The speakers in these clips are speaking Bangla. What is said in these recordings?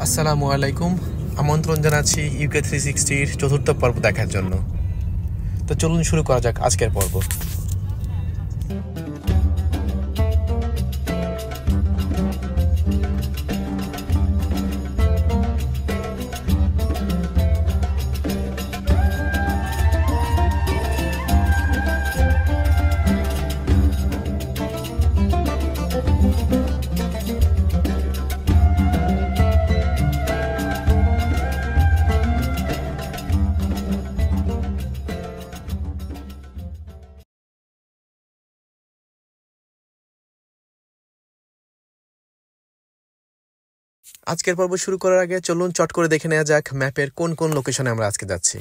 আসসালামু আলাইকুম। আমন্ত্রণ জানাচ্ছি ইউকে 360-র চতুর্থ পর্ব দেখার জন্য। তো চলুন শুরু করা যাক আজকের পর্ব। আজকের পর্ব শুরু করার আগে চলুন চট করে দেখে নেওয়া যাক ম্যাপের কোন কোন লোকেশনে আমরা আজকে যাচ্ছি।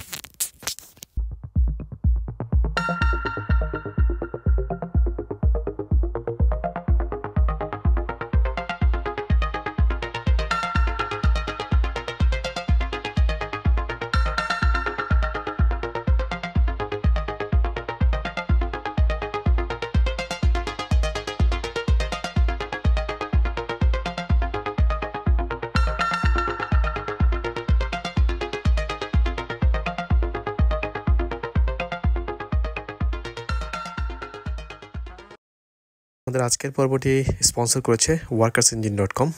আমাদের আজকের পর্বটি স্পন্সর করেছে workersengine.com।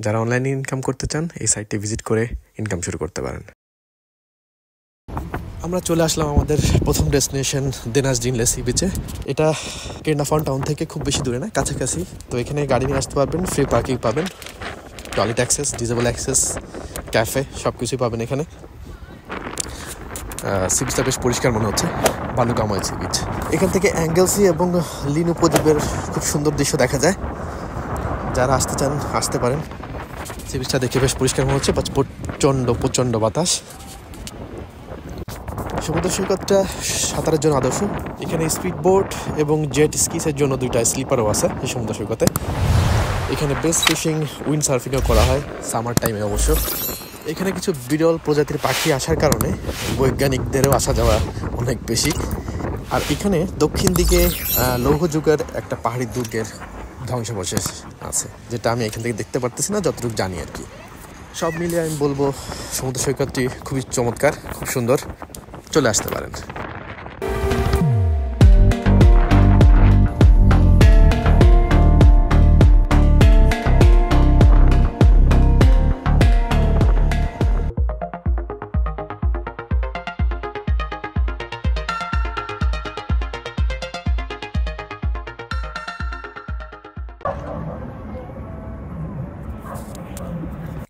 যারা অনলাইনে ইনকাম করতে চান এই সাইটটি ভিজিট করে ইনকাম শুরু করতে পারেন। আমরা চলে আসলাম আমাদের প্রথম ডেস্টিনেশন দিনাজদিন সি বিচে। এটা কেন্ডাফন টাউন থেকে খুব বেশি দূরে না, কাছাকাছি। তো এখানে গাড়ি নিয়ে আসতে পারবেন, ফ্রি পার্কিং পাবেন, toilet access, disable access, cafe সব কিছুই পাবেন এখানে। সি বিচটা বেশ পরিষ্কার মনে হচ্ছে, বালুকাময় সি বিচ। এখান থেকে অ্যাঙ্গেলসি এবং লিন উপদ্বীপের খুব সুন্দর দৃশ্য দেখা যায়। যারা আসতে চান আসতে পারেন। সি বিচটা দেখে বেশ পরিষ্কার মনে হচ্ছে, প্রচণ্ড বাতাস। সমুদ্র সৈকতটা সাঁতারের জন্য আদর্শ। এখানে স্পিড বোট এবং জেট স্কিসের জন্য দুইটা স্লিপারও আছে এই সমুদ্র সৈকতে। এখানে বেস্ট ফিশিং, উইন্ড সার্ফিংও করা হয় সামার টাইমে অবশ্য। এখানে কিছু বিরল প্রজাতির পাখি আসার কারণে বৈজ্ঞানিকদেরও আসা যাওয়া অনেক বেশি। আর এখানে দক্ষিণ দিকে লৌহ যুগের একটা পাহাড়ি দুর্গের ধ্বংসাবশেষ আছে, যেটা আমি এখান থেকে দেখতে পারতেছি না, যতটুকু জানি আর কি। সব মিলিয়ে আমি বলবো সমুদ্র সৈকতটি খুবই চমৎকার, খুব সুন্দর। চলে আসতে পারেন।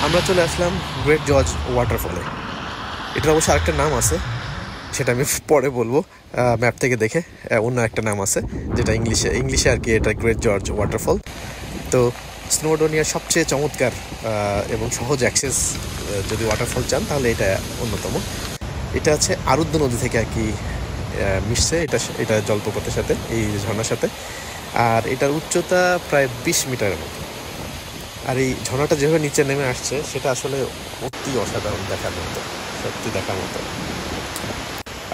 আমরা চলে আসলাম গ্রেট জর্জ ওয়াটারফলে। এটার অবশ্য আরেকটা নাম আছে, সেটা আমি পরে বলবো। ম্যাপ থেকে দেখে অন্য একটা নাম আছে, যেটা ইংলিশে আর কি। এটা গ্রেট জর্জ ওয়াটারফল। তো স্নোডোনিয়ার সবচেয়ে চমৎকার এবং সহজ অ্যাক্সেস যদি ওয়াটারফল চান তাহলে এটা অন্যতম। এটা আছে আরুদ্দ নদী থেকে আর কি মিশছে এটা জলপ্রপাতের সাথে, এই ঝর্ণার সাথে। আর এটার উচ্চতা প্রায় 20 মিটারের মতো। আর এই ঝর্ণাটা যেভাবে নিচে নেমে আসছে সেটা আসলে অতি অসাধারণ, দেখার মতো, সত্যি দেখার মতো।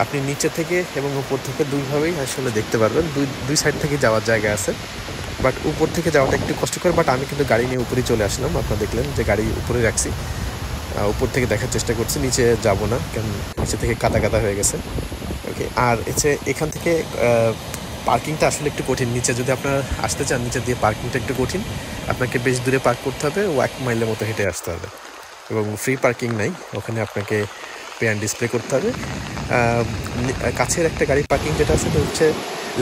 আপনি নিচে থেকে এবং উপর থেকে দুইভাবেই আসলে দেখতে পারবেন। দুই সাইড থেকে যাওয়ার জায়গা আছে, বাট উপর থেকে যাওয়াটা একটু কষ্টকর। বাট আমি কিন্তু গাড়ি নিয়ে উপরেই চলে আসলাম। আপনারা দেখলেন যে গাড়ি উপরে রাখছি, উপর থেকে দেখার চেষ্টা করছি, নিচে যাব না, কারণ নিচে থেকে কাদা হয়ে গেছে। ওকে। আর এখান থেকে পার্কিংটা আসলে একটু কঠিন। নিচে যদি আপনারা আসতে চান, নিচে দিয়ে পার্কিংটা একটু কঠিন। আপনাকে বেশ দূরে পার্ক করতে হবে, 1 মাইলের মতো হেঁটে আসতে হবে, এবং ফ্রি পার্কিং নাই ওখানে, আপনাকে পে অ্যান্ড ডিসপ্লে করতে হবে। কাছের একটা গাড়ি পার্কিং যেটা আছে সেটা হচ্ছে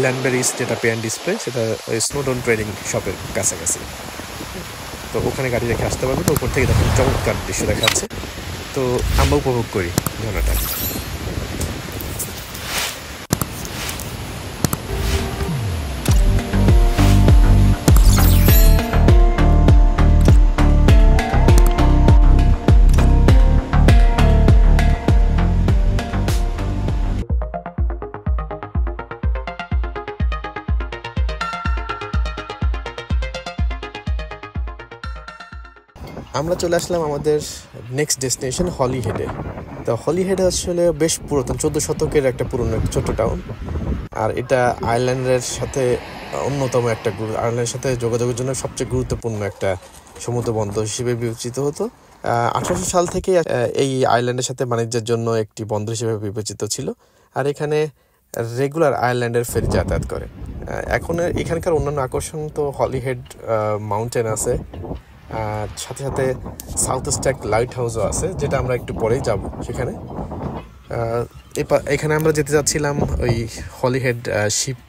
ল্যান্ডবেরিজ, যেটা পে অ্যান্ড ডিসপ্লে, সেটা স্নোডন ট্রেডিং শপের কাছাকাছি। তো ওখানে গাড়ি রেখে আসতে পারবেন। উপর থেকে দেখেন চমৎকার দৃশ্য দেখা যাচ্ছে। তো আমরা উপভোগ করি ঝর্ণাটা। আমরা চলে আসলাম আমাদের নেক্সট ডেস্টিনেশন হলিহেডে। তো হলিহেড আসলে বেশ পুরাতন, 14 শতকের একটা পুরনো ছোট্ট টাউন। আর এটা আয়ারল্যান্ডের সাথে অন্যতম আয়ারল্যান্ডের সাথে যোগাযোগের জন্য সবচেয়ে গুরুত্বপূর্ণ একটা সমুদ্র বন্দর হিসেবে বিবেচিত হতো। 1800 সাল থেকে এই আইল্যান্ডের সাথে বাণিজ্যের জন্য একটি বন্দর হিসেবে বিবেচিত ছিল, আর এখানে রেগুলার আয়ারল্যান্ডের ফেরি যাতায়াত করে। এখন এখানকার অন্যান্য আকর্ষণ তো হলিহেড মাউন্টেন আছে, আর সাথে সাথে সাউথ স্ট্যাক লাইট হাউসও আছে, যেটা আমরা একটু পরেই যাব সেখানে। এখানে আমরা যেতে যাচ্ছিলাম ওই হলিহেড শিপ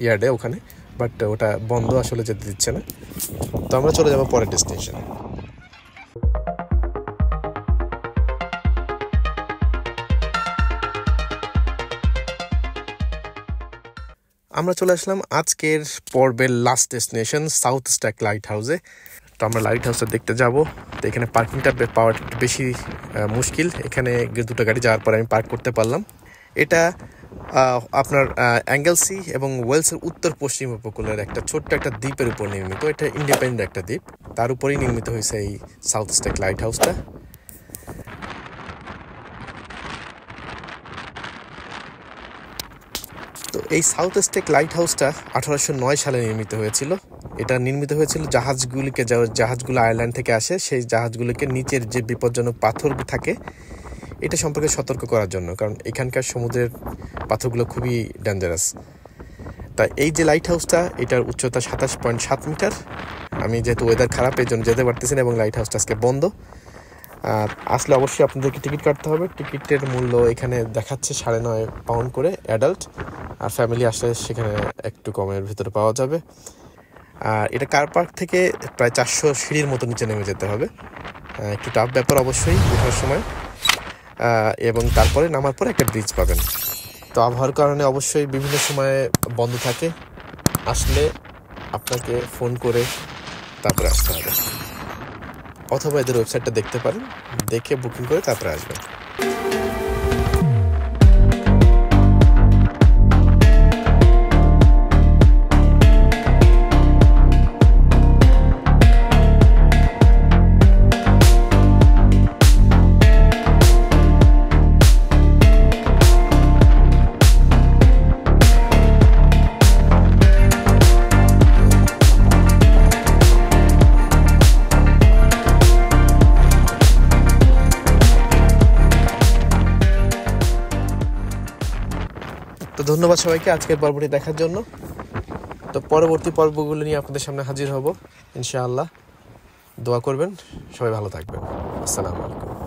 ইয়ার্ডে ওখানে, বাট ওটা বন্ধ, আসলে যেতে দিচ্ছে না। তো আমরা চলে যাব পরের ডেস্টিনেশনে। আমরা চলে আসলাম আজকের পর্বের last destination south stack light হাউসে। তো আমরা লাইট হাউসটা দেখতে যাব। তো এখানে পার্কিংটা পাওয়া একটু বেশি মুশকিল, এখানে দুটো গাড়ি যাওয়ার পরে আমি পার্ক করতে পারলাম। এটা আপনার অ্যাঙ্গেলসি এবং ওয়েলসের উত্তর পশ্চিম উপকূলের একটা ছোট্ট একটা দ্বীপের উপর নির্মিত। এটা ইন্ডিপেন্ডেন্ট একটা দ্বীপ, তার উপরেই নির্মিত হয়েছে এই সাউথ স্ট্যাক লাইট হাউসটা। তো এই সাউথ স্ট্যাক লাইট হাউসটা 1809 সালে নির্মিত হয়েছিল। এটা নির্মিত হয়েছিল জাহাজগুলো আয়ারল্যান্ড থেকে আসে, সেই জাহাজগুলোকে নিচের যে বিপজ্জনক পাথর থাকে এটা সম্পর্কে সতর্ক করার জন্য, কারণ এখানকার সমুদ্রের পাথরগুলো খুবই ডেঞ্জারাস। তাই এই যে লাইট হাউসটা, এটার উচ্চতা 27.7 মিটার। আমি যেহেতু ওয়েদার খারাপ, এই জন্য যেতে পারতেছি না, এবং লাইট হাউসটা আজকে বন্ধ। আর আসলে অবশ্যই আপনাদেরকে টিকিট কাটতে হবে। টিকিটের মূল্য এখানে দেখাচ্ছে 9.5 পাউন্ড করে অ্যাডাল্ট, আর ফ্যামিলি আসলে সেখানে একটু কমের ভিতরে পাওয়া যাবে। আর এটা কার পার্ক থেকে প্রায় 400 সিঁড়ির মতো নিচে নেমে যেতে হবে, একটু টাফ ব্যাপার অবশ্যই ওঠার সময়, এবং তারপরে নামার পরে একটা ব্রিজ পাবেন। তো আবহাওয়ার কারণে অবশ্যই বিভিন্ন সময়ে বন্ধ থাকে, আসলে আপনাকে ফোন করে তারপরে আসতে হবে, অথবা এদের ওয়েবসাইটটা দেখতে পারেন, দেখে বুকিং করে তারপরে আসবেন। তো ধন্যবাদ সবাইকে আজকের পর্বটি দেখার জন্য। তো পরবর্তী পর্বগুলো নিয়ে আপনাদের সামনে হাজির হব ইনশাআল্লাহ। দোয়া করবেন, সবাই ভালো থাকবেন। আসসালামু আলাইকুম।